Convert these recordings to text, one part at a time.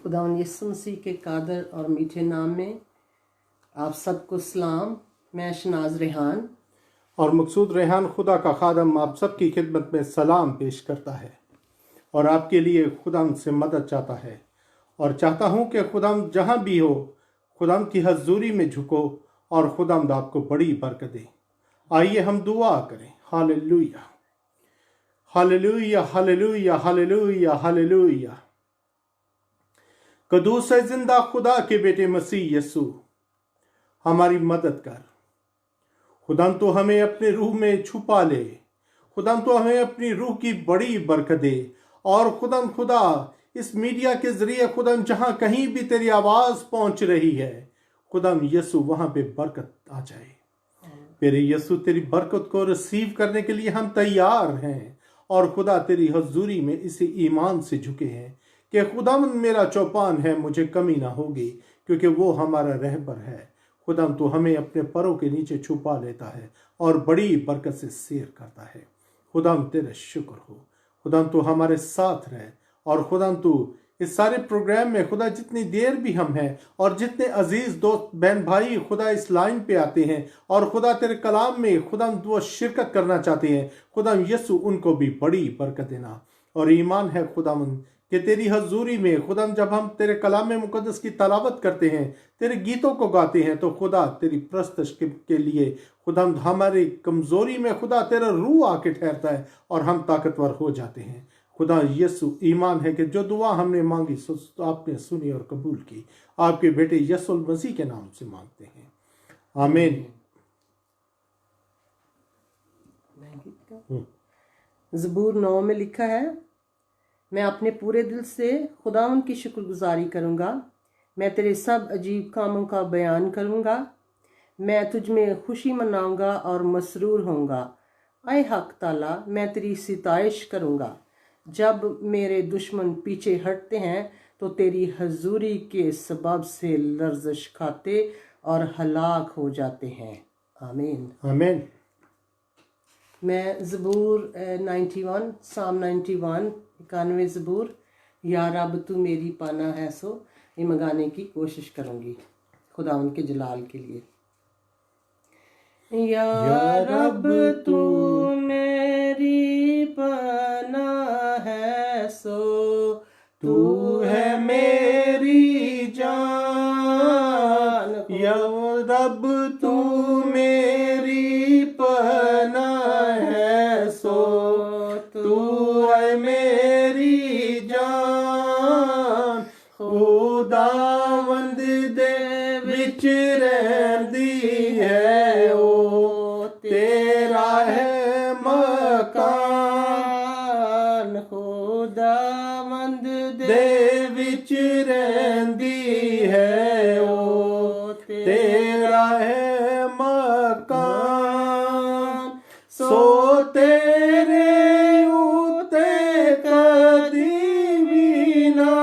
खुदावंद यीशु मसीह के कादर और मीठे नाम में आप सबको सलाम। मैं शनाज रेहान और मकसूद रेहान खुदा का खादम आप सबकी खिदमत में सलाम पेश करता है और आपके लिए खुदाम से मदद चाहता है और चाहता हूँ कि खुदाम जहाँ भी हो खुदाम की हजूरी में झुको और खुदाम आपको बड़ी बरकत दे। आइए हम दुआ करें। Hallelujah hallelujah hallelujah hallelujah hallelujah. कदूस है जिंदा खुदा के बेटे मसीह यसू, हमारी मदद कर। खुदाम तो हमें अपने रूह में छुपा ले। खुदाम तो हमें अपनी रूह की बड़ी बरकत दे और खुदा इस मीडिया के जरिए खुदाम जहां कहीं भी तेरी आवाज पहुंच रही है खुदाम यसू वहां पे बरकत आ जाए। मेरे यसू तेरी बरकत को रिसीव करने के लिए हम तैयार हैं और खुदा तेरी हजूरी में इसी ईमान से झुके हैं कि खुदाम मेरा चौपान है, मुझे कमी ना होगी क्योंकि वो हमारा रहबर है। खुदाम तो हमें अपने परों के नीचे छुपा लेता है और बड़ी बरकत से सैर करता है। खुदाम तेरा शुक्र हो। खुदाम तो हमारे साथ रहे और खुदाम तू इस सारे प्रोग्राम में खुदा जितनी देर भी हम हैं और जितने अजीज दोस्त बहन भाई खुदा इस लाइन पे आते हैं और खुदा तेरे कलाम में खुदा वो शिरकत करना चाहते हैं, खुदा यसु उनको भी बड़ी बरकत देना। और ईमान है खुदावन कि तेरी हजूरी में खुदा जब हम तेरे कलाम मुकद्दस की तलावत करते हैं, तेरे गीतों को गाते हैं तो खुदा तेरी प्रस्तश के लिए खुदा हमारी कमजोरी में खुदा तेरा रूह आके ठहरता है और हम ताकतवर हो जाते हैं। खुदा यसु ईमान है कि जो दुआ हमने मांगी आपने सुनी और कबूल की। आपके बेटे यसुल मसीह के नाम से मांगते हैं, आमीन। ज़बूर 9 में लिखा है, मैं अपने पूरे दिल से खुदावंद की शुक्रगुजारी करूँगा। मैं तेरे सब अजीब कामों का बयान करूँगा। मैं तुझ में खुशी मनाऊँगा और मसरूर होऊंगा। आए हक ताला, मैं तेरी सिताइश करूँगा। जब मेरे दुश्मन पीछे हटते हैं तो तेरी हजूरी के सबब से लर्जिश खाते और हलाक हो जाते हैं। आमीन आमीन। मैं ज़बूर 91 साम 91 91 ज़बूर या रब तू मेरी पाना है सो ये मंगाने की कोशिश करूँगी खुदावंद के जलाल के लिए। या रब तू मेरी पाना है सो तू है मेरी जान। या रब तू मेरी पना है सो तू है मेरी जान। खुदावंद दे विच रहंदी है ओ तेरा है मकान। खुदावंद दे विच रहंदी है ओ तेरा है मकान। सो तेरे उते कदी भी ना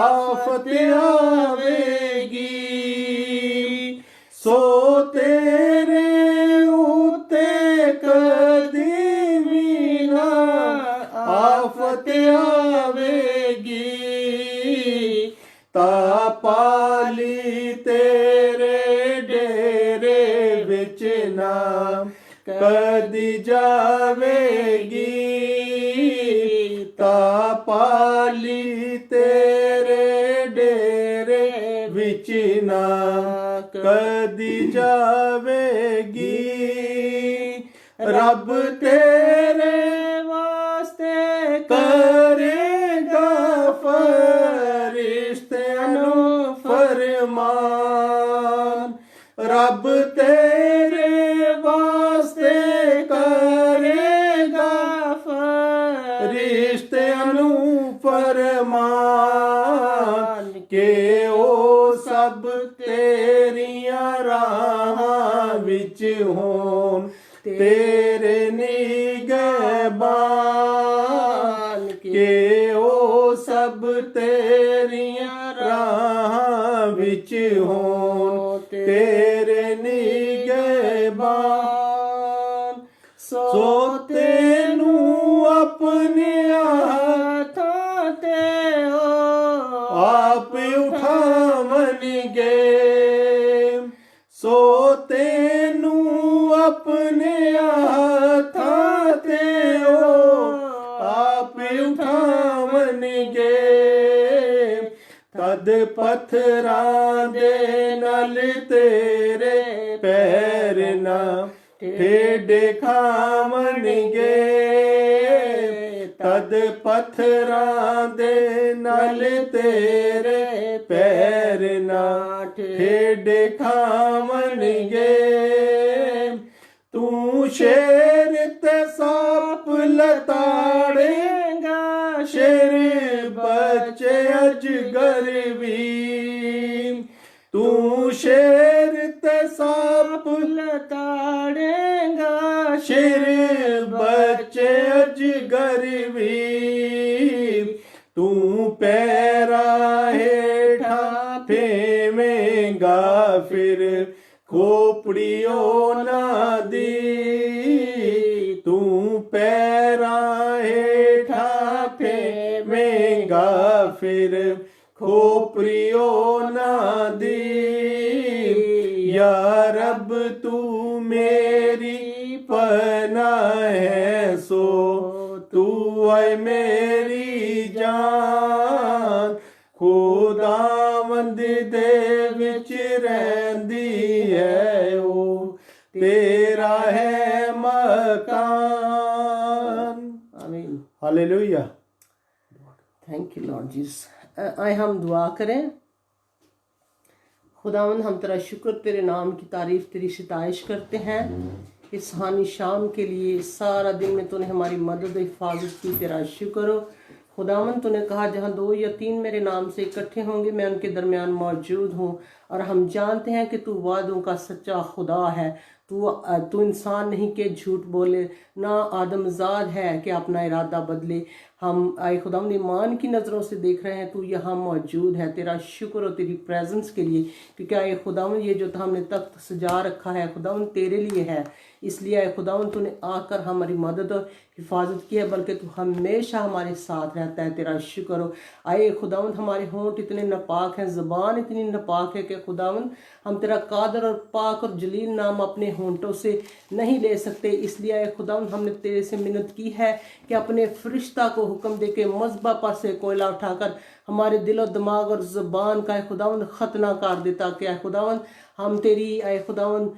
आफत आवेगी। सो तेरे उते कदी भी ना आफत आवेगी। तापाली तेरे डेरे विच ना कदी जावेगी। तापाली तेरे डेरे विच ना कदी जावेगी। रब तेरे वास्ते करेगा फरिश्तियां फरमान। रब तेरे वास्ते करेगा फरिश्तियां फरमान के ओ सब तेरियां राहां विच होन तेरे निगहबान। के ओ सब तेरियां राहां विच होन तेरे निगहबान। सो तेनू अपने हाथां ते ओ आप उठावणगे सो तेनू अपने हाथां ते आप उठावणगे तद पत्थरां दे नाल तेरे पैर ना ठेडे खावणगे तद पत्थरां दे नाल तेरे पैर ना ठेडे खावणगे तू शेर ते साप लताड़ेगा शेर बच्चे अजगर भी तू शेर ते साप लताड़ेगा शेर बच्चे अजगर भी तू पैरा हेठा फेवेगा फिर खोपड़ियो ना दी तू पैरा हेठा फेवेगा फिर खोपड़ियो ना दी या रब तू मेरी पनाह है सो तू है मेरी जान खुदावंद दे विच रहंदी है ओ तेरा है मकान आमीन। Hallelujah. Thank you Lord Jesus. आए हम दुआ करें। खुदावंद हम तेरा शुक्र, तेरे नाम की तारीफ, तेरी सिताइश करते हैं इस हानि शाम के लिए। सारा दिन में तूने हमारी मदद हिफाजत की, तेरा शुक्र हो खुदावंद। तूने कहा जहाँ 2 या 3 मेरे नाम से इकट्ठे होंगे मैं उनके दरमियान मौजूद हूँ। और हम जानते हैं कि तू वादों का सच्चा खुदा है। तू इंसान नहीं के झूठ बोले, ना आदमजाद है कि अपना इरादा बदले। हम आए खुदावंद ईमान की नज़रों से देख रहे हैं, तू यहाँ मौजूद है। तेरा शुक्र और तेरी प्रेजेंस के लिए, क्योंकि आए खुदावंद ये जो हमने तख्त सजा रखा है खुदावंद तेरे लिए है। इसलिए आए खुदावंद तूने आकर हमारी मदद और हिफाजत की है, बल्कि तू हमेशा हमारे साथ रहता है। तेरा शुक्र हो। आए खुदावंद हमारे होंठ इतने नापाक हैं, ज़बान इतनी नापाक है कि खुदावंद हम तेरा कादर और पाक और जलील नाम अपने होंठों से नहीं ले सकते। इसलिए आए खुदावंद हमने तेरे से मिन्नत की है कि अपने फरिश्ता को हुक्म दे के मज़बा पर से कोयला उठाकर हमारे दिल और दिमाग और ज़बान का खुदावंद खतना कर देता कि खुदावंद हम तेरी आए खुदावंद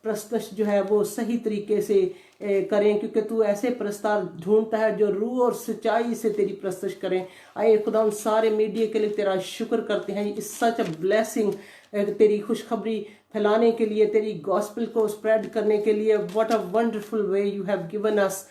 प्रस्तश जो है वो सही तरीके से करें, क्योंकि तू ऐसे प्रस्ताव ढूंढता है जो रूह और सच्चाई से तेरी प्रस्तश करें। आए खुदा सारे मीडिया के लिए तेरा शुक्र करते हैं। इस सच अ ब्लेसिंग तेरी खुशखबरी फैलाने के लिए, तेरी गॉस्पेल को स्प्रेड करने के लिए, what a wonderful way you have given us.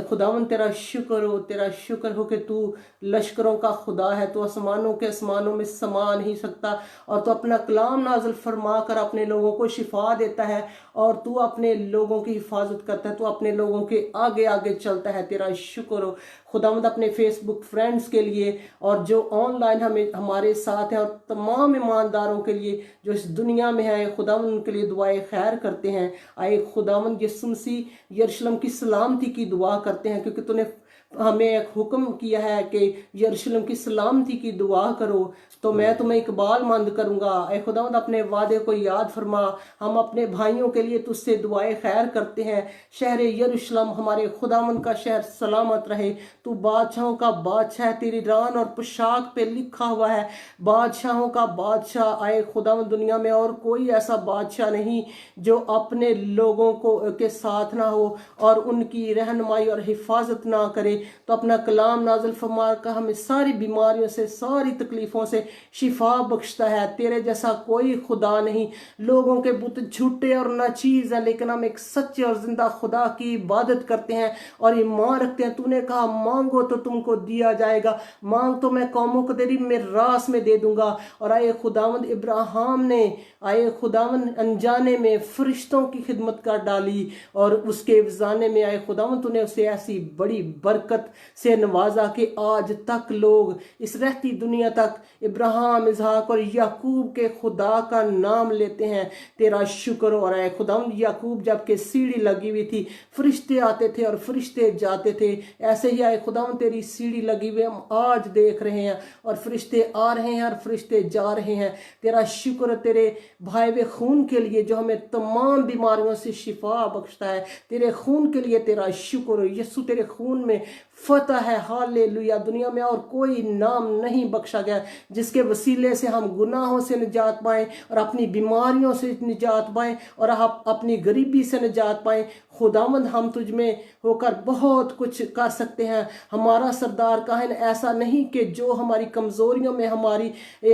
खुदावन तेरा शुक्र हो, तेरा शुक्र हो कि तू लश्करों का खुदा है। तू आसमानों के आसमानों में समा नहीं सकता और तू अपना कलाम नाज़िल फरमा कर अपने लोगों को शिफा देता है और तू अपने लोगों की हिफाजत करता है। तू अपने लोगों के आगे आगे चलता है। तेरा शुक्र हो खुदावंद अपने फेसबुक फ्रेंड्स के लिए और जो ऑनलाइन हमारे साथ हैं और तमाम ईमानदारों के लिए जो इस दुनिया में है, खुदावंद उनके लिए दुआएं खैर करते हैं। आए खुदावंद यीशु मसीह यरूशलेम की सलामती की दुआ करते हैं, क्योंकि तूने हमें एक हुक्म किया है कि यरूशलेम की सलामती की दुआ करो तो मैं तुम्हें इकबालमंद करूंगा। ऐ खुदावंद अपने वादे को याद फरमा। हम अपने भाइयों के लिए तुझसे दुआएं खैर करते हैं। शहर यरूशलेम हमारे खुदावंद का शहर सलामत रहे। तू बादशाहों का बादशाह है, तेरी रान और पोशाक पे लिखा हुआ है बादशाहों का बादशाह। आए खुदावंद दुनिया में और कोई ऐसा बादशाह नहीं जो अपने लोगों को के साथ ना हो और उनकी रहनुमाई और हिफाजत ना करे। तो अपना कलाम नाज़िल फरमा कर हमें सारी बीमारियों से, सारी तकलीफों से शिफा बख्शता है। तेरे जैसा कोई खुदा नहीं। लोगों के बुत झूठे और नाचीज है, लेकिन हम एक सच्चे और जिंदा खुदा की इबादत करते हैं और ईमान रखते हैं। तूने कहा मांगो तो तुमको दिया जाएगा, मांग तो मैं कौमों को तेरी मिरास में दे दूंगा। और आए खुदावंद इब्राहिम ने आए खुदावंद अनजाने में फरिश्तों की खिदमत कर डाली और उसके वजाने में आए खुदावंद तूने उसे ऐसी बड़ी बरकत बरकत से नवाजा कि आज तक लोग इस रहती दुनिया तक इब्राहिम, इसहाक और याकूब के खुदा का नाम लेते हैं। तेरा शुक्र हो रहा है खुदावंद। याकूब जबकि सीढ़ी लगी हुई थी, फरिश्ते आते थे और फरिश्ते जाते थे, ऐसे ही आए खुदावंद तेरी सीढ़ी लगी हुई हम आज देख रहे हैं, और फरिश्ते आ रहे हैं और फरिश्ते जा रहे हैं। तेरा शुक्र तेरे भाई वे खून के लिए जो हमें तमाम बीमारियों से शिफा बख्शता है। तेरे खून के लिए तेरा शुक्र। यीशु तेरे खून में फतह है। हालेलुया। दुनिया में और कोई नाम नहीं बख्शा गया जिसके वसीले से हम गुनाहों से निजात पाएं और अपनी बीमारियों से निजात पाएं और आप अपनी गरीबी से निजात पाएं। खुदावंद हम तुझ में होकर बहुत कुछ कर सकते हैं। हमारा सरदार काहिन ऐसा नहीं कि जो हमारी कमजोरियों में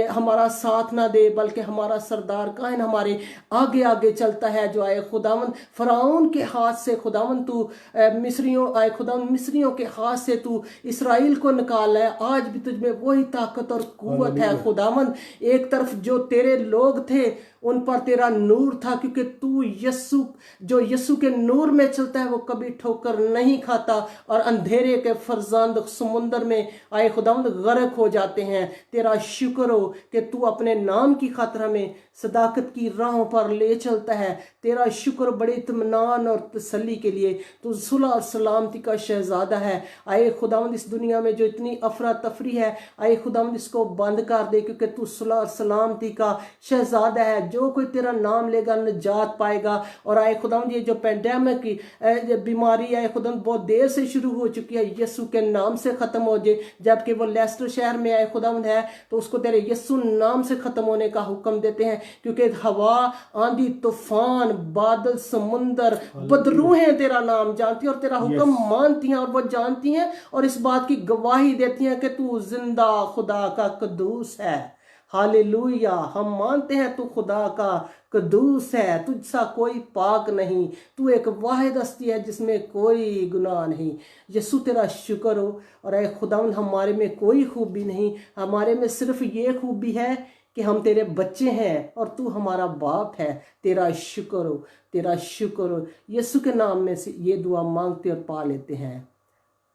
हमारा साथ ना दे, बल्कि हमारा सरदार काहिन हमारे आगे आगे चलता है। जो आए खुदावंद फराउन के हाथ से खुदावंद तू मिस्रियों के हाथ से तू इसराइल को निकाला है। आज भी तुझ में वही ताकत और कुव्वत है खुदावंद। एक तरफ जो तेरे लोग थे उन पर तेरा नूर था, क्योंकि तू यस्सु के नूर में चलता है वो कभी ठोकर नहीं खाता, और अंधेरे के फरजांद समुंदर में आए खुदावंद गर्क हो जाते हैं। तेरा शुक्र हो कि तू अपने नाम की खातिर हमें सदाकत की राहों पर ले चलता है। तेरा शुक्र बड़े इत्मीनान और तसल्ली के लिए। तू सुलह और सलामती का शहजादा है। आए खुदावंद इस दुनिया में जो इतनी अफरा तफरी है, आए खुदावंद इसको बंद कर दे, क्योंकि तू सुलह और सलामती का शहजादा है। जो कोई तेरा नाम लेगा निजात पाएगा। और आए खुदावंद ये जो पेंडेमिक की बीमारी है खुदावंद बहुत देर से शुरू हो चुकी है, यीशु के नाम से खत्म हो जाए। जबकि वो लेस्टर शहर में आए खुदावंद है तो उसको तेरे यीशु नाम से खत्म होने का हुक्म देते हैं, क्योंकि हवा, आंधी, तूफान, बादल, समुंदर, बदरूहें तेरा नाम जानती हैं और तेरा हुक्म मानती हैं, और वो जानती हैं और इस बात की गवाही देती हैं कि तू जिंदा खुदा का कदूस है। हालेलुया। हम मानते हैं तू खुदा का कदूस है, तुझसा कोई पाक नहीं, तू एक वाहिद हस्ती है जिसमें कोई गुनाह नहीं। यीशु तेरा शुक्र हो। और ऐ खुदावंद हमारे में कोई खूबी नहीं, हमारे में सिर्फ ये खूबी है कि हम तेरे बच्चे हैं और तू हमारा बाप है। तेरा शुक्र हो, तेरा शुक्र हो। यीशु के नाम में से ये दुआ मांगते और पा लेते हैं।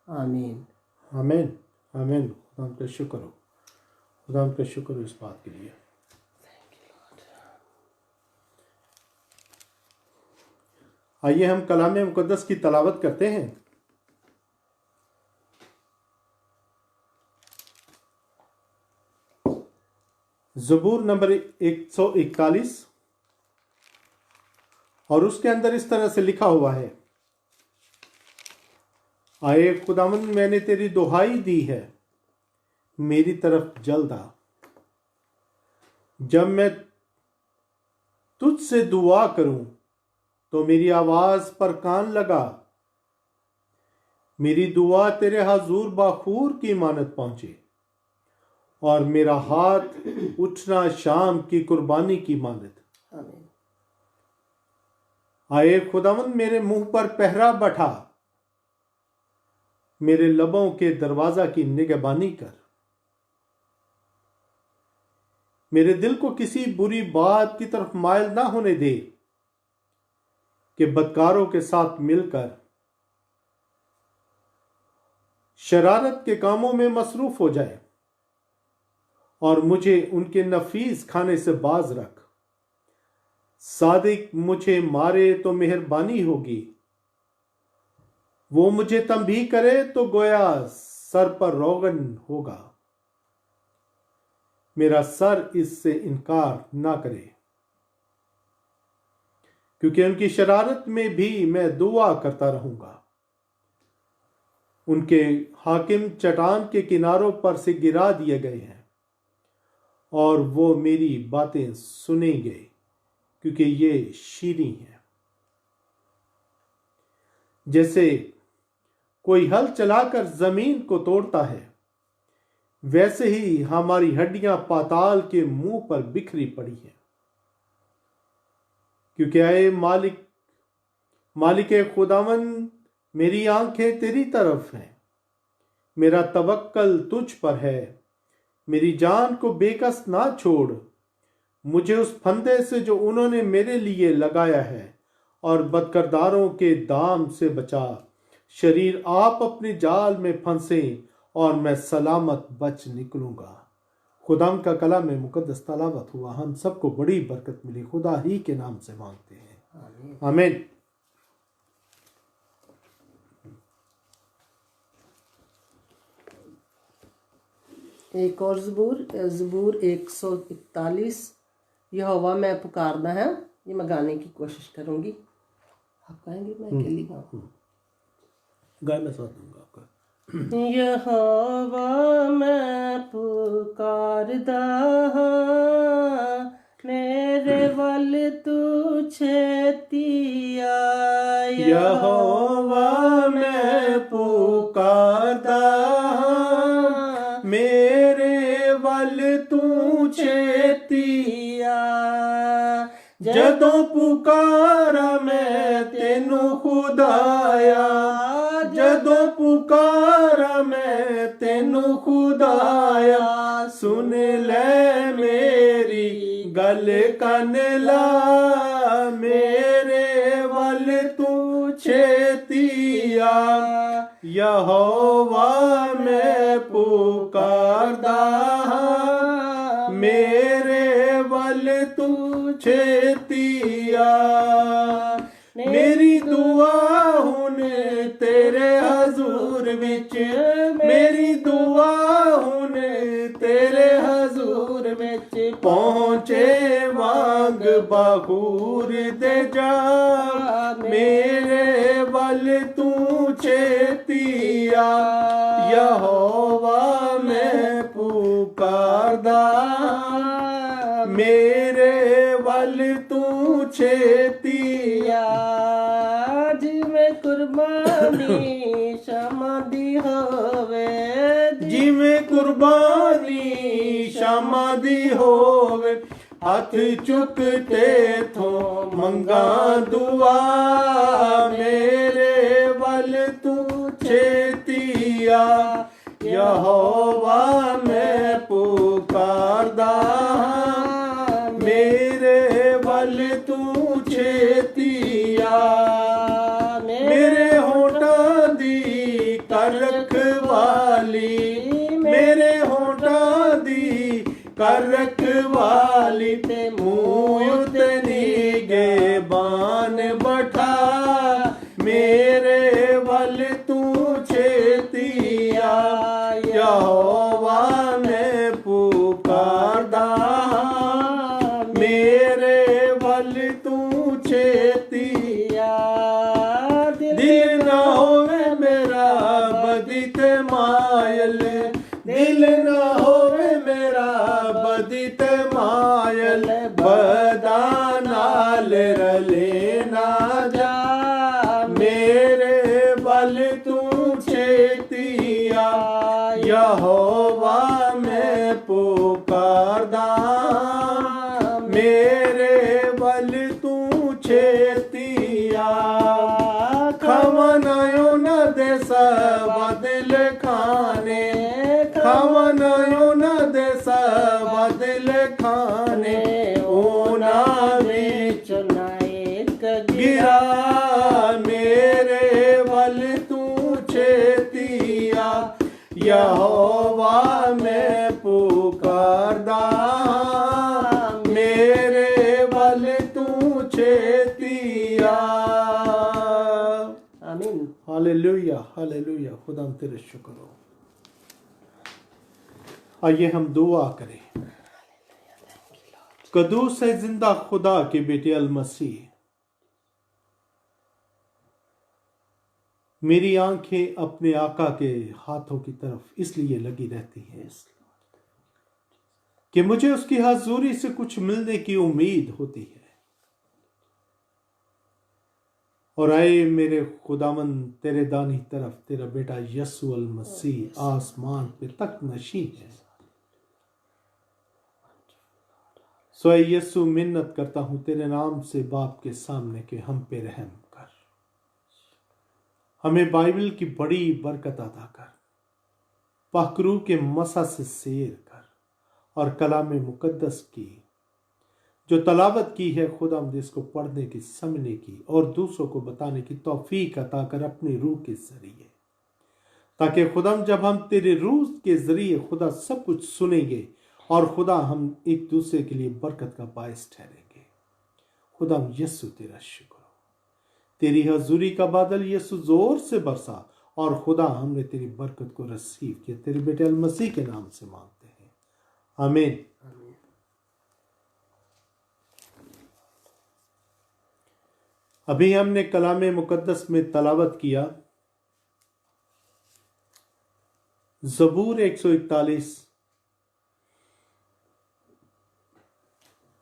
आमीन आमीन आमीन। खुदा का शुक्र हो, खुदा का शुक्र हो इस बात के लिए। आइए हम कलाम मुकद्दस की तलावत करते हैं। ज़बूर नंबर 141 और उसके अंदर इस तरह से लिखा हुआ है, आए खुदावंद मैंने तेरी दुहाई दी है, मेरी तरफ जल्द आ। जब मैं तुझसे दुआ करूं तो मेरी आवाज पर कान लगा। मेरी दुआ तेरे हजूर बाखूर की मानत पहुंचे और मेरा हाथ उठना शाम की कुर्बानी की मानत। आमीन। आए खुदावंद मेरे मुंह पर पहरा बैठा, मेरे लबों के दरवाजा की निगहबानी कर। मेरे दिल को किसी बुरी बात की तरफ मायल ना होने दे कि बदकारों के साथ मिलकर शरारत के कामों में मसरूफ हो जाए, और मुझे उनके नफीस खाने से बाज रख। सादिक मुझे मारे तो मेहरबानी होगी, वो मुझे तंबीह करे तो गोया सर पर रोगन होगा। मेरा सर इससे इनकार ना करे, क्योंकि उनकी शरारत में भी मैं दुआ करता रहूंगा। उनके हाकिम चट्टान के किनारों पर से गिरा दिए गए हैं और वो मेरी बातें सुनेंगे, क्योंकि ये शीरी हैं। जैसे कोई हल चलाकर जमीन को तोड़ता है, वैसे ही हमारी हड्डियां पाताल के मुंह पर बिखरी पड़ी हैं। क्योंकि आए मालिक खुदावंद मेरी आंखें तेरी तरफ हैं, मेरा तवक्कल तुझ पर है। मेरी जान को बेकस ना छोड़, मुझे उस फंदे से जो उन्होंने मेरे लिए लगाया है, और बदकरदारों के दाम से बचा। शरीर आप अपने जाल में फंसे और मैं सलामत बच निकलूंगा। खुदा का कलाम में मुकद्दस तलावत हुआ। हम सबको बड़ी बरकत मिली। खुदा ही के नाम से मांगते हैं, आमीन। एक और ज़बूर 141, यहोवा मैं पुकारना है। ये मैं गाने की कोशिश करूंगी। आप गाएंगे, मैं अकेली गाऊं? गाना साथ दूंगा आपका। यहोवा मैं पुकारदा हां, मेरे वल तू छेती आ। यहोवा मैं पुकारदा हां, मेरे वल तू छेती आ। जदों पुकारा मैं तेनू खुदाया, जदों पुकारा मैं तेनू खुदाया। सुन ले मेरी गल कन ला, मेरे वल तू छेती आ। यहोवा मैं पुकारदा हां, मेरे वल तू छेती आ। मेरी दुआ हुन तेरे हजूर विच, मेरी दुआ हुन तेरे हजूर विच। पहुंचे वांग बखूर दे जा, मेरे वल तू छेती आ। यहोवा मैं पुकारदा, मेरे वल तू छेती आ। जिवें कुर्बानी शमा दी होवे, जिवें कुर्बानी शमा दी होवे। हथ चुकते थो मंगा दुआ, मेरे वल तू छेती आ। यहोवा मैं पुकारदा हां, मेरे वल तू छेती आ। मेरे होठां दी कर रखवाली, मेरे होठां दी कर रखवाली। ते मुंह उते नीगे बान बठा, मेरे वल तू छेती आ। यहोवा मैं पुकारदा हां, मेरे वल तू छेती आ। दिल ना होवे मेरा बदी ते मायल, दिल ना होवे मेरा बदी ते मायल। बदा नाल रले ना जा, मेरे वल तू छेती आ। यहोवा मैं पुकारदा हां, मेरे वल तू छेती आ। खवनायो न दे बदल खाने, खवनायो न दे बदल खाने। ओना विच ना एक गिरा, मेरे वल तू छेती आ। यहोवा मैं पुकारदा हां, मेरे वल तू छेती आ। आमीन। Hallelujah, hallelujah. खुदा तेरे शुक्र हो। आइए हम दुआ करें। कदूस है जिंदा खुदा के बेटे अल मसीह, मेरी आंखें अपने आका के हाथों की तरफ इसलिए लगी रहती हैं कि मुझे उसकी हजूरी से कुछ मिलने की उम्मीद होती है। और आए मेरे खुदावन, तेरे दानी तरफ तेरा बेटा यस्सु अल मसीह आसमान पे तक नशी है। सो यस्सु, मिन्नत करता हूं तेरे नाम से बाप के सामने के हम पे रहम कर। हमें बाइबल की बड़ी बरकत अता कर, पाकरू के मसा से सैर कर और कलाम मुकद्दस की जो तलावत की है खुदावंद इसको पढ़ने की, समझने की और दूसरों को बताने की तौफीक अता कर अपनी रूह के जरिए, ताकि खुदाम जब हम तेरे रूह के जरिए खुदा सब कुछ सुनेंगे और खुदा हम एक दूसरे के लिए बरकत का बायस ठहरेंगे। खुदाम यीशु तेरा शुक्र हो, तेरी हजूरी का बादल यीशु जोर से बरसा और खुदा हमने तेरी बरकत को रिसीव किया। तेरे बेटे अल मसीह के नाम से मांगते हैं, आमीन। अभी हमने कलामे मुकद्दस में तलावत किया ज़बूर 141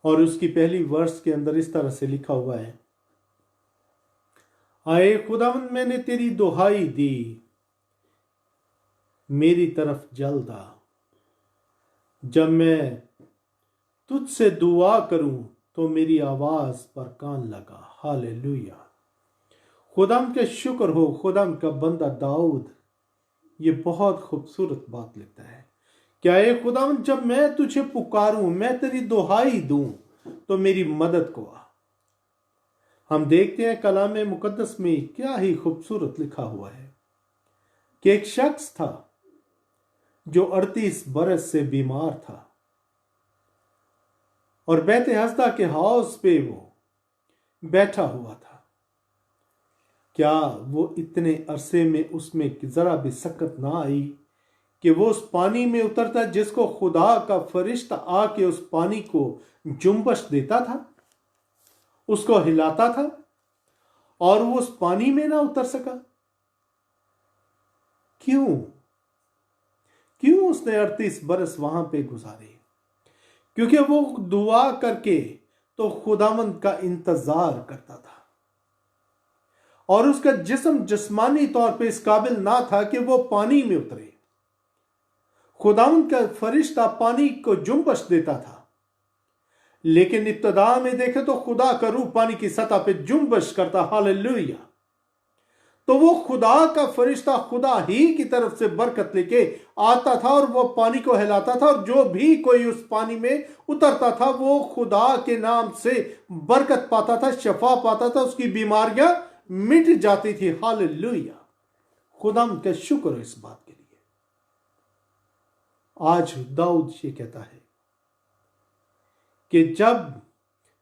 और उसकी पहली वर्ष के अंदर इस तरह से लिखा हुआ है, आए खुदावंद मैंने तेरी दुहाई दी, मेरी तरफ जल्द आ। जब मैं तुझसे दुआ करूं तो मेरी आवाज पर कान लगा। हालेलुया। खुदाम के शुक्र हो। खुदाम का बंदा दाऊद ये बहुत खूबसूरत बात लिखता है, क्या ये खुदाम जब मैं तुझे पुकारूं, मैं तेरी दुहाई दूं तो मेरी मदद को आ। हम देखते हैं कलाम मुकद्दस में क्या ही खूबसूरत लिखा हुआ है कि एक शख्स था जो 38 बरस से बीमार था और बैत हस्दा के हाउस पे वो बैठा हुआ था। क्या वो इतने अरसे में उसमें जरा भी सकत ना आई कि वो उस पानी में उतरता जिसको खुदा का फरिश्ता आके उस पानी को जुम्बश देता था, उसको हिलाता था और वो उस पानी में ना उतर सका? क्यों उसने 38 बरस वहां पे गुजारे? क्योंकि वो दुआ करके तो खुदावंद का इंतजार करता था और उसका जिस्म जिस्मानी तौर पे इस काबिल ना था कि वो पानी में उतरे। खुदावंद का फरिश्ता पानी को जुम्बश देता था, लेकिन इब्तदा में देखे तो खुदा का रूह पानी की सतह पे जुम्बश करता। हालेलुया। तो वो खुदा का फरिश्ता खुदा ही की तरफ से बरकत लेके आता था और वो पानी को हिलाता था और जो भी कोई उस पानी में उतरता था वो खुदा के नाम से बरकत पाता था, शफा पाता था, उसकी बीमारियां मिट जाती थी। हालेलुया। खुदा का शुक्र है इस बात के लिए। आज दाऊद ये कहता है कि जब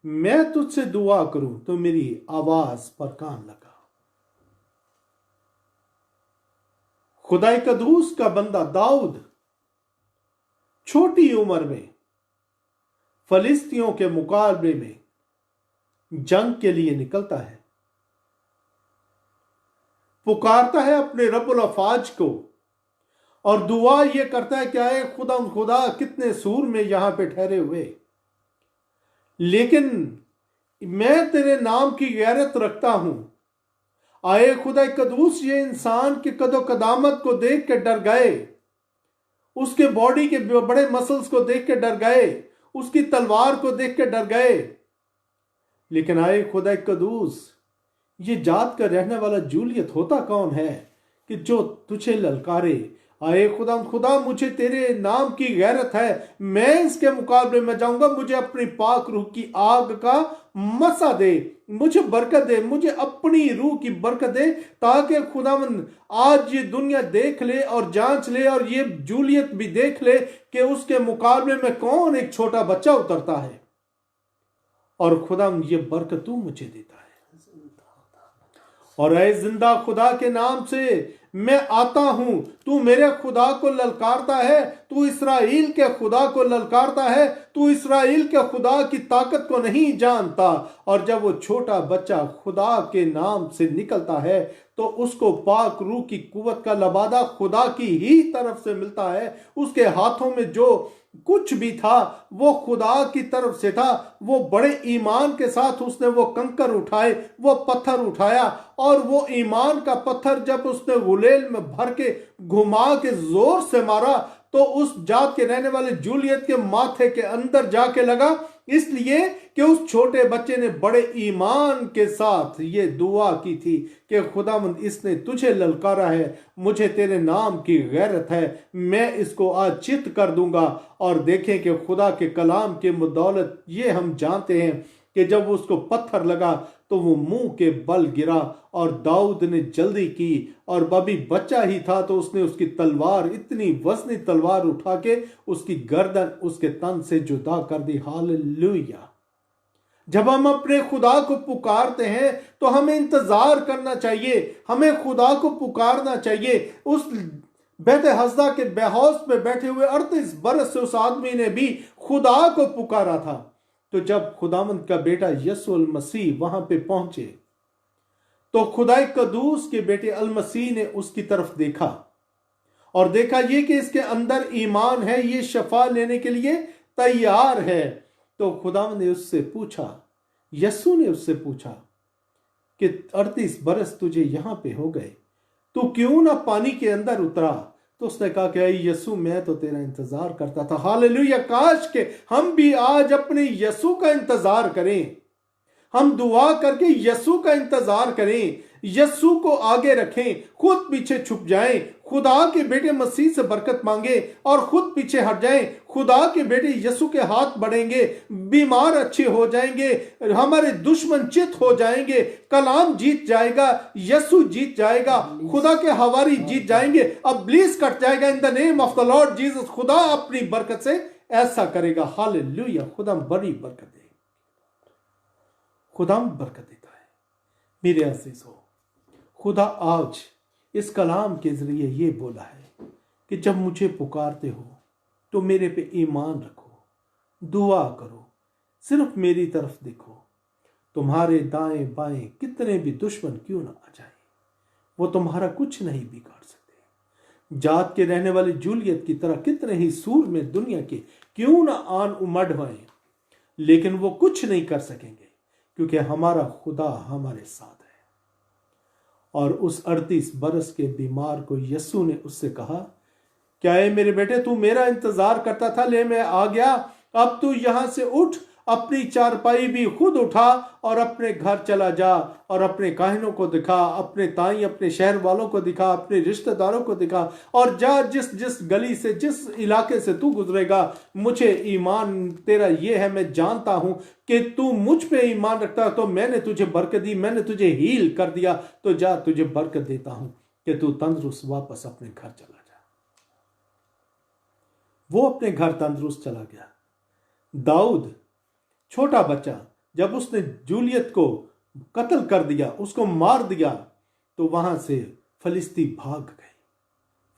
मैं तुझसे दुआ करूं तो मेरी आवाज पर कान लगा। खुदाई कदूस का बंदा दाऊद छोटी उम्र में फलिस्तियों के मुकाबले में जंग के लिए निकलता है, पुकारता है अपने रब्बुल अफाज को और दुआ यह करता है, क्या है खुदा कितने सूर में यहां पे ठहरे हुए, लेकिन मैं तेरे नाम की गैरत रखता हूं। आए खुदा कदूस ये इंसान के कदो कदामत को देख के डर गए, उसके बॉडी के बड़े मसल्स को देख के डर गए, उसकी तलवार को देख के डर गए। लेकिन आए खुदा कदूस ये जात का रहने वाला जूलियत होता कौन है कि जो तुझे ललकारे। आए खुदा मुझे तेरे नाम की गैरत है, मैं इसके मुकाबले में जाऊंगा। मुझे अपनी पाक रूह की आग का मसा दे, मुझे बरकत दे, मुझे अपनी रूह की बरकत दे, ताकि खुदावंद आज ये दुनिया देख ले और जांच ले और ये जूलियत भी देख ले कि उसके मुकाबले में कौन एक छोटा बच्चा उतरता है और खुदावंद ये बरकत तू मुझे देता है। और ऐ जिंदा खुदा के नाम से मैं आता हूं, तू मेरे खुदा को ललकारता है, तू इस्राएल के खुदा को ललकारता है, तू इस्राएल के खुदा की ताकत को नहीं जानता। और जब वो छोटा बच्चा खुदा के नाम से निकलता है तो उसको पाक रूह की कुव्वत का लबादा खुदा की ही तरफ से मिलता है। उसके हाथों में जो कुछ भी था वो खुदा की तरफ से था। वो बड़े ईमान के साथ उसने वो कंकर उठाए, वो पत्थर उठाया और वो ईमान का पत्थर जब उसने गुलेल में भर के घुमा के जोर से मारा तो उस जात के रहने वाले जूलियत के माथे के अंदर जाके लगा इसलिए कि उस छोटे बच्चे ने बड़े ईमान के साथ ये दुआ की थी कि खुदावंद इसने तुझे ललकारा है, मुझे तेरे नाम की गैरत है, मैं इसको आज चित कर दूंगा। और देखें कि खुदा के कलाम के बदौलत ये हम जानते हैं कि जब उसको पत्थर लगा तो वो मुंह के बल गिरा, और दाऊद ने जल्दी की, और अभी बच्चा ही था तो उसने उसकी तलवार, इतनी वजनी तलवार उठा के उसकी गर्दन उसके तन से जुदा कर दी। हालेलुया। जब हम अपने खुदा को पुकारते हैं तो हमें इंतजार करना चाहिए, हमें खुदा को पुकारना चाहिए। उस बेतहसदा के बेहौस पे बैठे हुए 38 बरस से उस आदमी ने भी खुदा को पुकारा था। तो जब खुदावंद का बेटा यीशु मसीह वहां पे पहुंचे तो खुदाई कदूस के बेटे अल मसीह ने उसकी तरफ देखा और देखा ये कि इसके अंदर ईमान है, ये शफा लेने के लिए तैयार है। तो खुदावंद ने उससे पूछा, यीशु ने उससे पूछा कि 38 बरस तुझे यहां पे हो गए, तू क्यों ना पानी के अंदर उतरा? तो उसने कहा कि यीशु मैं तो तेरा इंतजार करता था। हालेलुया। काश के हम भी आज अपने यीशु का इंतजार करें, हम दुआ करके यीशु का इंतजार करें, यीशु को आगे रखें, खुद पीछे छुप जाएं, खुदा के बेटे मसीह से बरकत मांगे और खुद पीछे हट जाएं। खुदा के बेटे यीशु के हाथ बढ़ेंगे, बीमार अच्छे हो जाएंगे, हमारे दुश्मन चित हो जाएंगे, कलाम जीत जाएगा, यीशु जीत जाएगा, खुदा के हवारी जीत जाएंगे, इब्लीस कट जाएगा। इन the name of the lord Jesus खुदा अपनी बरकत से ऐसा करेगा। हालेलुया। खुदा बड़ी बरकत दे, खुदा बरकत देता है। मेरे अजीज हो, खुदा आज इस कलाम के जरिए ये बोला है कि जब मुझे पुकारते हो तो मेरे पे ईमान रखो, दुआ करो, सिर्फ मेरी तरफ देखो। तुम्हारे दाएं बाएं कितने भी दुश्मन क्यों ना आ जाए, वो तुम्हारा कुछ नहीं बिगाड़ सकते। जात के रहने वाली जूलियत की तरह कितने ही सूर में दुनिया के क्यों ना आन उमड़ आए, लेकिन वो कुछ नहीं कर सकेंगे क्योंकि हमारा खुदा हमारे साथ है। और उस 38 बरस के बीमार को यीशु ने उससे कहा, क्या है मेरे बेटे, तू मेरा इंतजार करता था, ले मैं आ गया, अब तू यहां से उठ, अपनी चारपाई भी खुद उठा और अपने घर चला जा और अपने काहिनों को दिखा, अपने ताई अपने शहर वालों को दिखा, अपने रिश्तेदारों को दिखा, और जा जिस जिस गली से, जिस इलाके से तू गुजरेगा, मुझे ईमान तेरा ये है, मैं जानता हूं कि तू मुझ पे ईमान रखता है, तो मैंने तुझे बरकत दी, मैंने तुझे हील कर दिया, तो जा तुझे बरकत देता हूं कि तू तंदुरुस्त वापस अपने घर चला जा। वो अपने घर तंदुरुस्त चला गया। दाऊद छोटा बच्चा, जब उसने जूलियत को कत्ल कर दिया, उसको मार दिया, तो वहां से फलिस्ती भाग गए,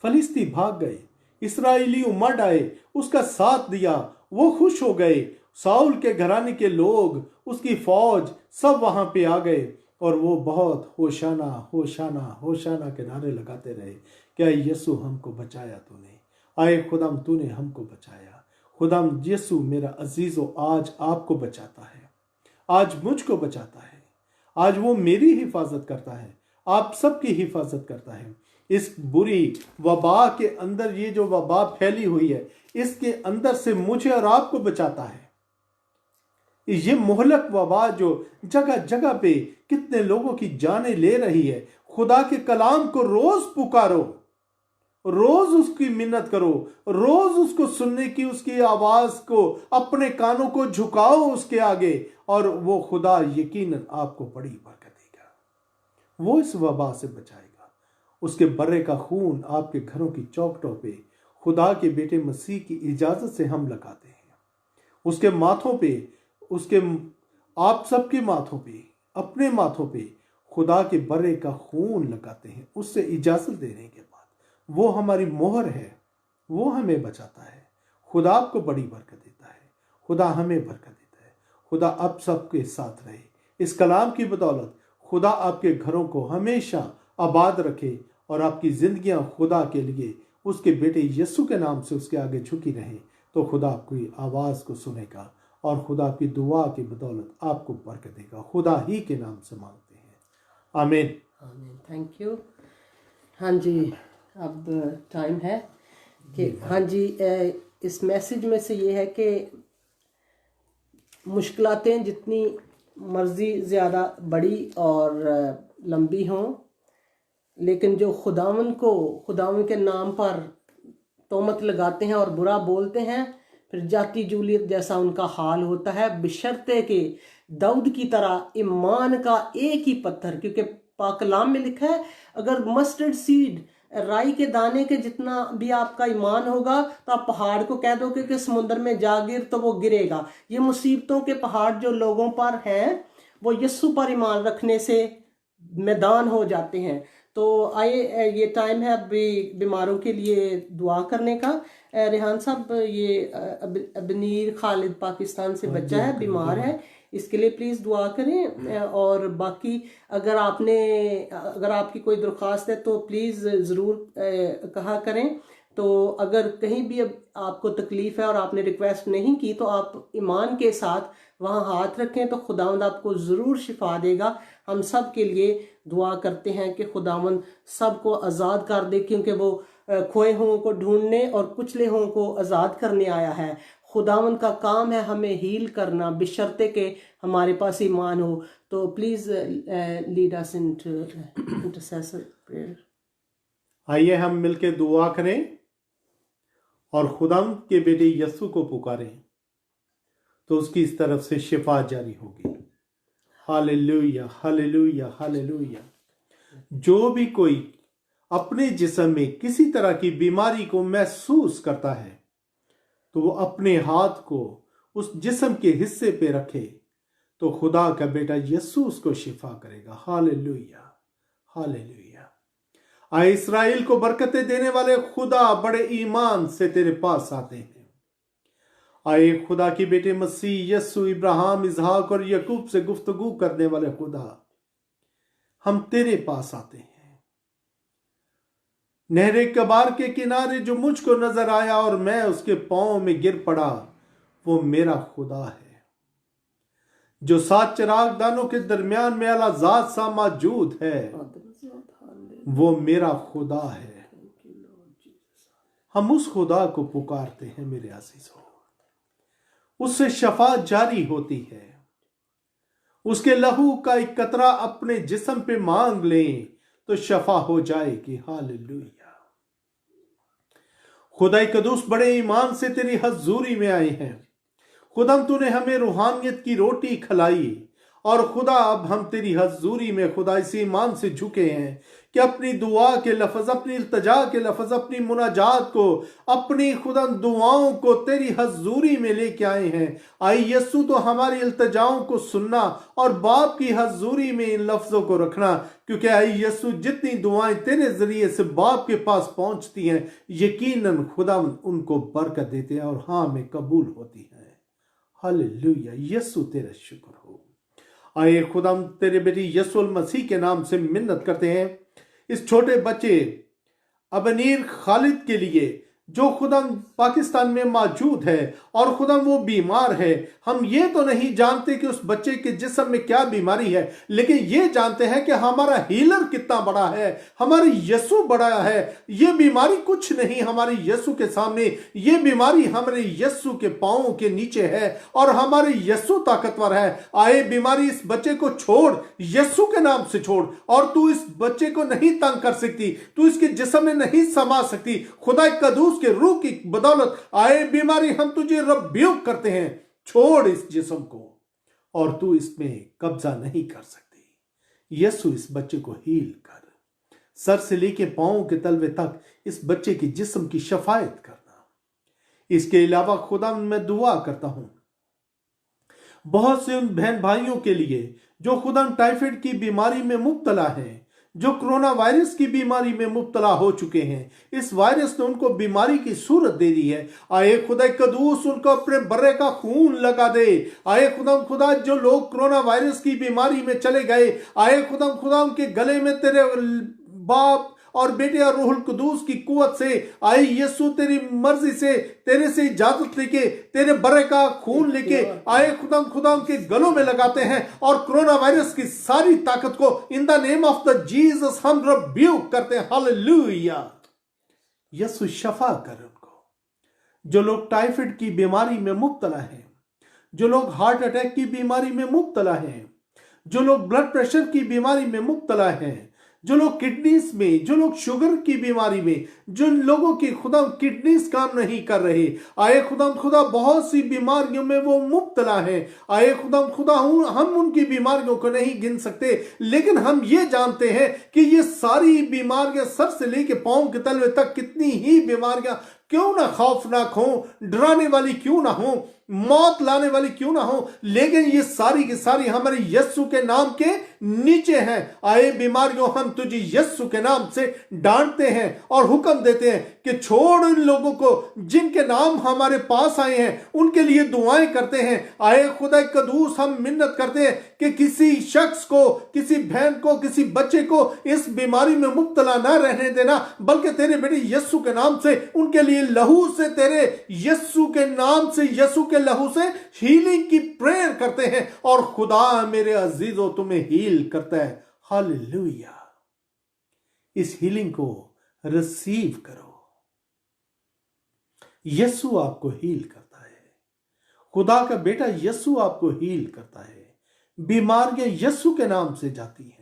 फलिस्ती भाग गए, इस्राएली उमड़ आए, उसका साथ दिया, वो खुश हो गए। साउल के घराने के लोग, उसकी फौज सब वहां पे आ गए और वो बहुत होशाना होशाना होशाना के नारे लगाते रहे, क्या यीशु हमको बचाया तूने, आए खुदाम तूने हमको बचाया। खुदाम यीशु मेरा अजीजो आज आपको बचाता है, आज मुझको बचाता है, आज वो मेरी हिफाजत करता है, आप सबकी हिफाजत करता है। इस बुरी वबा के अंदर, ये जो वबा फैली हुई है, इसके अंदर से मुझे और आपको बचाता है। ये मोहलक वबा जो जगह जगह पे कितने लोगों की जानें ले रही है, खुदा के कलाम को रोज पुकारो, रोज उसकी मिन्नत करो, रोज उसको सुनने की, उसकी आवाज को, अपने कानों को झुकाओ उसके आगे, और वो खुदा यकीनन आपको बड़ी बरकत देगा, वो इस वबा से बचाएगा। उसके बर्रे का खून आपके घरों की चौखटों पे खुदा के बेटे मसीह की इजाजत से हम लगाते हैं, उसके माथों पे, उसके आप सबके माथों पे, अपने माथों पे खुदा के बर्रे का खून लगाते हैं, उससे इजाजत देने के बाद वो हमारी मोहर है, वो हमें बचाता है। खुदा आपको बड़ी बरकत देता है, खुदा हमें बरकत देता है। खुदा आप सबके साथ रहे। इस कलाम की बदौलत खुदा आपके घरों को हमेशा आबाद रखे और आपकी जिंदगियां खुदा के लिए, उसके बेटे यीशु के नाम से उसके आगे झुकी रहें, तो खुदा आपकी आवाज को सुनेगा और खुदा की दुआ की बदौलत आपको बरकत देगा। खुदा ही के नाम से मांगते हैं, आमीन। आमीन। Thank you. हाँ जी, अब टाइम है कि हाँ जी, इस मैसेज में से ये है कि मुश्किलातें जितनी मर्जी ज़्यादा बड़ी और लंबी हों, लेकिन जो खुदावन के नाम पर तोहमत लगाते हैं और बुरा बोलते हैं, फिर जाती जूलियत जैसा उनका हाल होता है। बशर्ते कि दाऊद की तरह ईमान का एक ही पत्थर, क्योंकि पाक कलाम में लिखा है अगर मस्टर्ड सीड, राई के दाने के जितना भी आपका ईमान होगा तो आप पहाड़ को कह दोगे कि समुद्र में जा गिर, तो वो गिरेगा। ये मुसीबतों के पहाड़ जो लोगों पर हैं वो यस्सु पर ईमान रखने से मैदान हो जाते हैं। तो आइए, ये टाइम है अभी बीमारों के लिए दुआ करने का। रेहान साहब, ये अबनीर खालिद पाकिस्तान से बच्चा है, बीमार है, इसके लिए प्लीज़ दुआ करें। और बाकी अगर आपकी कोई दरख्वास्त है तो प्लीज़ ज़रूर कहा करें। तो अगर कहीं भी अब आपको तकलीफ़ है और आपने रिक्वेस्ट नहीं की तो आप ईमान के साथ वहाँ हाथ रखें, तो खुदावंद आपको ज़रूर शिफा देगा। हम सब के लिए दुआ करते हैं कि खुदावंद सबको आज़ाद कर दे, क्योंकि वो खोए हुओं को ढूंढने और कुचले हुओं को आज़ाद करने आया है। खुदावंद का काम है हमें हील करना, बशर्ते के हमारे पास ईमान हो। तो please lead us into intercessor prayer. आइए हम मिलकर दुआ करें और खुदावंद के बेटे यस्सु को पुकारें, तो उसकी इस तरफ से शिफा जारी होगी। Hallelujah, hallelujah, hallelujah. जो भी कोई अपने जिस्म में किसी तरह की बीमारी को महसूस करता है तो वो अपने हाथ को उस जिस्म के हिस्से पे रखे, तो खुदा का बेटा यस्सु उसको शिफा करेगा। Hallelujah, hallelujah. आए इस्राएल को बरकतें देने वाले खुदा, बड़े ईमान से तेरे पास आते हैं। आए खुदा की बेटे मसीह यस्सु, इब्राहिम, इसहाक और यकूब से गुफ्तगू करने वाले खुदा, हम तेरे पास आते हैं। नहरे कबार के किनारे जो मुझको नजर आया और मैं उसके पांव में गिर पड़ा, वो मेरा खुदा है। जो 7 चिराग दानों के दरमियान में अलाजाद सा मौजूद है, वो मेरा खुदा है। हम उस खुदा को पुकारते हैं मेरे अजीजों, उससे शफा जारी होती है। उसके लहू का एक कतरा अपने जिस्म पे मांग लें तो शफा हो जाएगी। हालेलुया। खुदा कदूस, बड़े ईमान से तेरी हजूरी में आए हैं। खुदा, तूने हमें रूहानियत की रोटी खिलाई और खुदा अब हम तेरी हजूरी में खुदा इस ईमान से झुके हैं कि अपनी दुआ के लफ्ज, अपनी इल्तजा के लफ्ज, अपनी मुनाजात को, अपनी खुदा दुआओं को तेरी हजूरी में लेके आए हैं। आई यस्सु, तो हमारी इल्तजाओं को सुनना और बाप की हजूरी में इन लफ्जों को रखना, क्योंकि आई यस्सु, जितनी दुआएं तेरे जरिए से बाप के पास पहुंचती हैं, यकीनन खुदा उनको बरकत देते हैं और हाँ में कबूल होती है। हालेलुया, यस्सु तेरा शुक्र हो। आए खुदा, तेरे बेटी यस्सु मसीह के नाम से मिन्नत करते हैं इस छोटे बच्चे अबनीर खालिद के लिए, जो खुदा पाकिस्तान में मौजूद है और खुदा वो बीमार है। हम ये तो नहीं जानते कि उस बच्चे के जिस्म में क्या बीमारी है, लेकिन ये जानते हैं कि हमारा हीलर कितना बड़ा है, हमारी यस्सु बड़ा है। ये बीमारी कुछ नहीं हमारी यस्सु के सामने, ये बीमारी हमारे यस्सु के पांवों के नीचे है और हमारे यस्सु ताकतवर है। आए बीमारी, इस बच्चे को छोड़, यस्सु के नाम से छोड़, और तू इस बच्चे को नहीं तंग कर सकती, तू इसके जिस्म में नहीं समा सकती। खुदा कदूस के रूह की बदौलत आए बीमारी, हम तुझे रब्यूक करते हैं, छोड़ इस जिस्म को और तू इसमें कब्जा नहीं कर सकती। यीशु, इस बच्चे को हील कर, सर से लेके पांवों के तलवे तक इस बच्चे की जिस्म की शफायत करना। इसके अलावा खुदा मैं दुआ करता हूं बहुत से उन बहन भाइयों के लिए जो खुदा टाइफाइड की बीमारी में मुब्तला हैं, जो कोरोना वायरस की बीमारी में मुब्तला हो चुके हैं। इस वायरस ने उनको बीमारी की सूरत दे दी है। आए खुदा कदूस, उनको अपने बर्रे का खून लगा दे। आए खुदा, जो लोग कोरोना वायरस की बीमारी में चले गए, आए खुदा उनके गले में तेरे बाप और बेटे और रूहुल कुदूस की कुवत से, आई यीशु तेरी मर्जी से, तेरे से इजाजत लेके, तेरे बरे का खून लेके आए खुदा उनके गलों में लगाते हैं और कोरोना वायरस की सारी ताकत को इन the name of the Jesus हम रिब्यूक करते हैं। हालेलुया। यीशु शफा कर उनको। जो लोग टाइफाइड की बीमारी में मुब्तला हैं, जो लोग हार्ट अटैक की बीमारी में मुब्तला हैं, जो लोग ब्लड प्रेशर की बीमारी में मुब्तला हैं, जो लोग किडनीज में, जो लोग शुगर की बीमारी में, जिन लोगों की खुदा किडनीज काम नहीं कर रहे, आए खुदा बहुत सी बीमारियों में वो मुब्तला है, आए खुदा हम उनकी बीमारियों को नहीं गिन सकते, लेकिन हम ये जानते हैं कि ये सारी बीमारियां सर से लेके पांव के तलवे तक कितनी ही बीमारियां क्यों ना खौफनाक हो, डराने वाली क्यों ना हो, मौत लाने वाली क्यों ना हो, लेकिन ये सारी की सारी हमारे यस्सु के नाम के नीचे हैं। आए बीमारियों, हम तुझे यस्सु के नाम से डांटते हैं और हुक्म देते हैं कि छोड़ इन लोगों को, जिनके नाम हमारे पास आए हैं उनके लिए दुआएं करते हैं। आए खुदा कदूस, हम मिन्नत करते हैं कि किसी शख्स को, किसी बहन को, किसी बच्चे को इस बीमारी में मुब्तला ना रहने देना, बल्कि तेरे बेटे यस्सु के नाम से उनके लिए लहू से, तेरे यस्सु के नाम से, यस्सु के लहू से हीलिंग की प्रेयर करते हैं। और खुदा मेरे अजीजों तुम्हें हील करता है। हालेलुया। इस हीलिंग को रिसीव करो। यस्सु आपको हील करता है। खुदा का बेटा यस्सु आपको हील करता है। बीमारियां यस्सु के नाम से जाती हैं।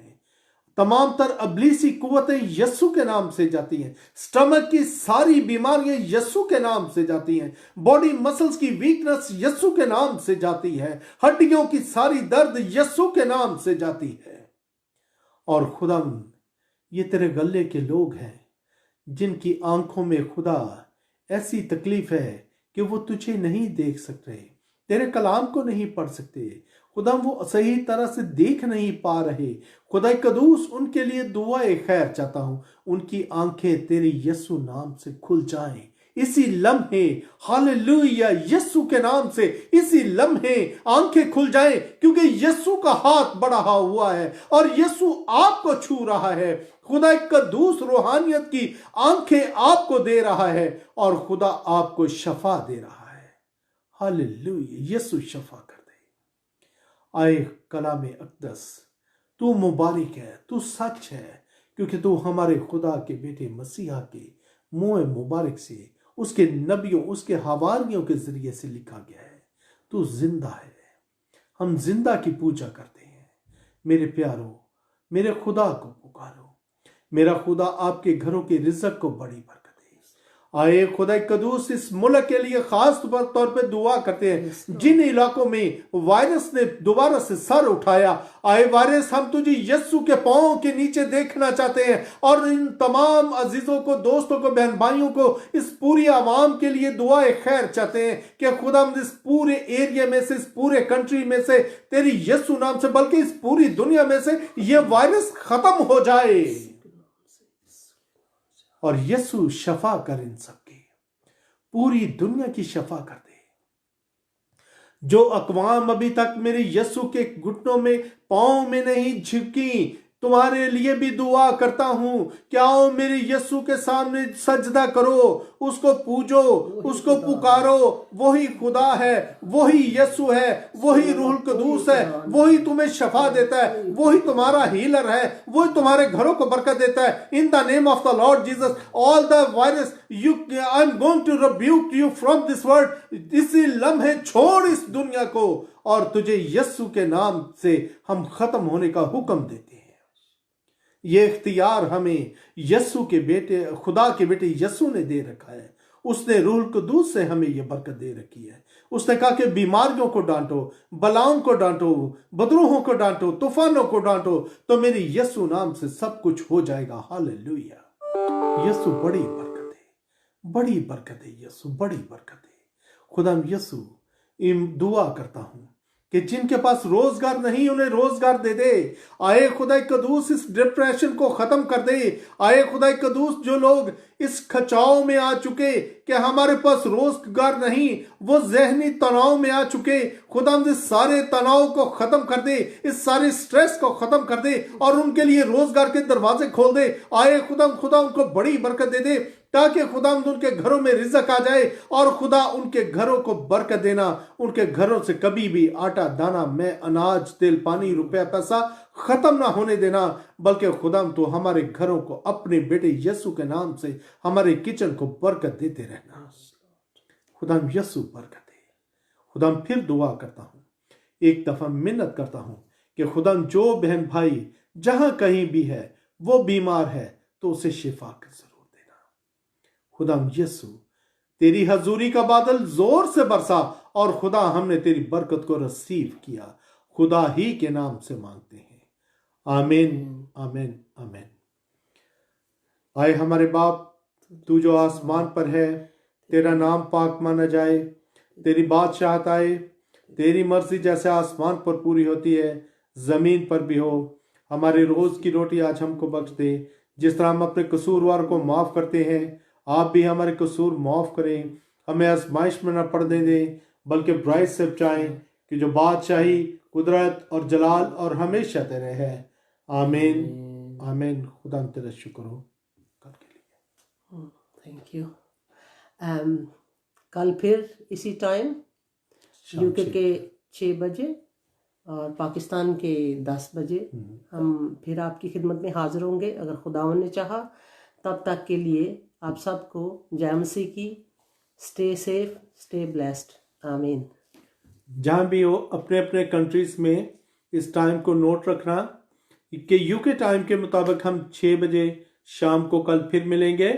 तमाम तर अबलीसी कुव्वतें यस्सु के नाम से जाती हैं। स्टमक की सारी बीमारियां यस्सु के नाम से जाती हैं। बॉडी मसल्स की वीकनेस यस्सु के नाम से जाती है। हड्डियों की सारी दर्द यस्सु के नाम से जाती है। और खुदा, ये तेरे गले के लोग हैं जिनकी आंखों में खुदा ऐसी तकलीफ है कि वो तुझे नहीं देख सकते, तेरे कलाम को नहीं पढ़ सकते। खुदा, वो सही तरह से देख नहीं पा रहे। खुदा कदूस, उनके लिए दुआए खैर चाहता हूं। उनकी आंखें तेरे यस्सु नाम से खुल जाएं इसी लम्हे। हालेलुया। यस्सु के नाम से इसी लम्हे आंखें खुल जाएं, क्योंकि यस्सु का हाथ बढ़ा हुआ है और यस्सु आपको छू रहा है। खुदा कदूस रूहानियत की आंखें आपको दे रहा है और खुदा आपको शफा दे रहा है। हालेलुया। यस्सु शफा कर दे। आए कलाम अक़दस, तू मुबारक है, तू सच है, क्योंकि तू हमारे खुदा के बेटे मसीहा के मुंह मुबारक से, उसके नबियों, उसके हवारियों के जरिए से लिखा गया है। तू जिंदा है। हम जिंदा की पूजा करते हैं। मेरे प्यारों, मेरे खुदा को पुकारो। मेरा खुदा आपके घरों की रिज़्क़ को बड़ी बरकत दे। आए खुदा कदूस, इस मुल्क के लिए खास तौर पे दुआ करते हैं जिन इलाकों में वायरस ने दोबारा से सर उठाया। आए वायरस, हम तुझे यस्सु के पांव के नीचे देखना चाहते हैं और इन तमाम अजीजों को, दोस्तों को, बहन भाइयों को, इस पूरी आवाम के लिए दुआए खैर चाहते हैं कि खुदा इस पूरे एरिया में से, इस पूरे कंट्री में से, तेरी यस्सु नाम से, बल्कि इस पूरी दुनिया में से ये वायरस खत्म हो जाए और यस्सु शफा कर इन सबकी, पूरी दुनिया की शफा कर दे। जो अक़वाम अभी तक मेरे यस्सु के घुटनों में, पांव में नहीं झुकी, तुम्हारे लिए भी दुआ करता हूं। क्या आओ मेरे यस्सु के सामने सजदा करो, उसको पूजो, उसको पुकारो। वही खुदा है, वही यस्सु है, वही रूहुल कदूस है, वही तुम्हें शफा देता है, वही तुम्हारा हीलर है, वही तुम्हारे घरों को बरकत देता है। In the name of the lord Jesus, all the virus I am going to rebuke you from this world. इसी लम्हे छोड़ इस दुनिया को और तुझे यस्सु के नाम से हम खत्म होने का हुक्म देते हैं। ये इख्तियार हमें यस्सु के बेटे, खुदा के बेटे यस्सु ने दे रखा है। उसने रूहुल कुद्दूस से हमें यह बरकत दे रखी है। उसने कहा कि बीमारियों को डांटो, बलाओं को डांटो, बदरूहों को डांटो, तूफानों को डांटो, तो मेरे यस्सु नाम से सब कुछ हो जाएगा। हालेलुया। यस्सु बड़ी बरकत है, बड़ी बरकत है। यस्सु बड़ी बरकत है। खुदा यस्सु, दुआ करता हूं कि जिनके पास रोजगार नहीं, उन्हें रोजगार दे दे। आए खुदा कदूस, इस डिप्रेशन को खत्म कर दे। आए खुदा कदूस, जो लोग इस खचाव में आ चुके कि हमारे पास रोजगार नहीं, वो जहनी तनाव में आ चुके, खुदा इस सारे तनाव को खत्म कर दे, इस सारे स्ट्रेस को खत्म कर दे और उनके लिए रोजगार के दरवाजे खोल दे। आए खुदा उनको बड़ी बरकत दे दे, ताकि खुदा उनके घरों में रिज़्क़ आ जाए और खुदा उनके घरों को बरकत देना। उनके घरों से कभी भी आटा दाना, में अनाज, तेल पानी, रुपया पैसा खत्म ना होने देना, बल्कि खुदा तो हमारे घरों को अपने बेटे यस्सु के नाम से, हमारे किचन को बरकत देते रहना। खुदा यस्सु बरकत दे। खुदा फिर दुआ करता हूँ, एक दफ़ा मिन्नत करता हूँ कि खुदा जो बहन भाई जहां कहीं भी है वो बीमार है तो उसे शिफा कर जरूर देना। खुदा यीशु तेरी हजूरी का बादल जोर से बरसा और खुदा हमने तेरी बरकत को रिसीव किया, खुदा ही के नाम से मांगते हैं, आमीन आमीन आमीन। आए हमारे बाप, तू जो आसमान पर है, तेरा नाम पाक माना जाए, तेरी बादशाहत आए, तेरी मर्जी जैसे आसमान पर पूरी होती है जमीन पर भी हो। हमारे रोज की रोटी आज हमको बख्श दे, जिस तरह हम अपने कसूरवार को माफ करते हैं, आप भी हमारे कसूर माफ करें। हमें आजमाइश में न पड़ने दें, बल्कि बुराई से बचाएं, कि जो बादशाही, कुदरत और जलाल और हमेशा तेरे है। आमीन आमीन। खुदा तेरा शुक्र हो कल के लिए। Thank you. कल फिर इसी टाइम यूके के 6 बजे और पाकिस्तान के 10 बजे हम फिर आपकी खिदमत में हाजिर होंगे, अगर खुदावन ने चाहा। तब तक के लिए आप सबको जय मसीह की। Stay safe, stay blessed. आमीन। जहाँ भी हो अपने अपने कंट्रीज में इस टाइम को नोट रखना कि यूके टाइम के मुताबिक हम 6 बजे शाम को कल फिर मिलेंगे,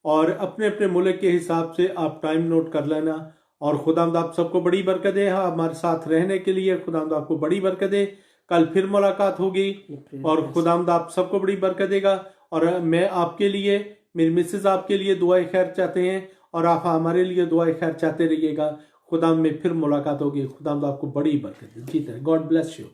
और अपने अपने मुल्क के हिसाब से आप टाइम नोट कर लेना। और खुदावंद आप सबको बड़ी बरकत दे, हमारे साथ रहने के लिए खुदावंद आपको बड़ी बरकत दे। कल फिर मुलाकात होगी और खुदावंद आप सबको बड़ी बरकत देगा। और मैं आपके लिए, मेरी मिसेज आपके लिए दुआएं खैर चाहते हैं, और आप हमारे लिए दुआएं खैर चाहते रहिएगा। खुदा में फिर मुलाकात होगी। खुदावंद आपको बड़ी बरकत दे। जीते, गॉड ब्लेस यू।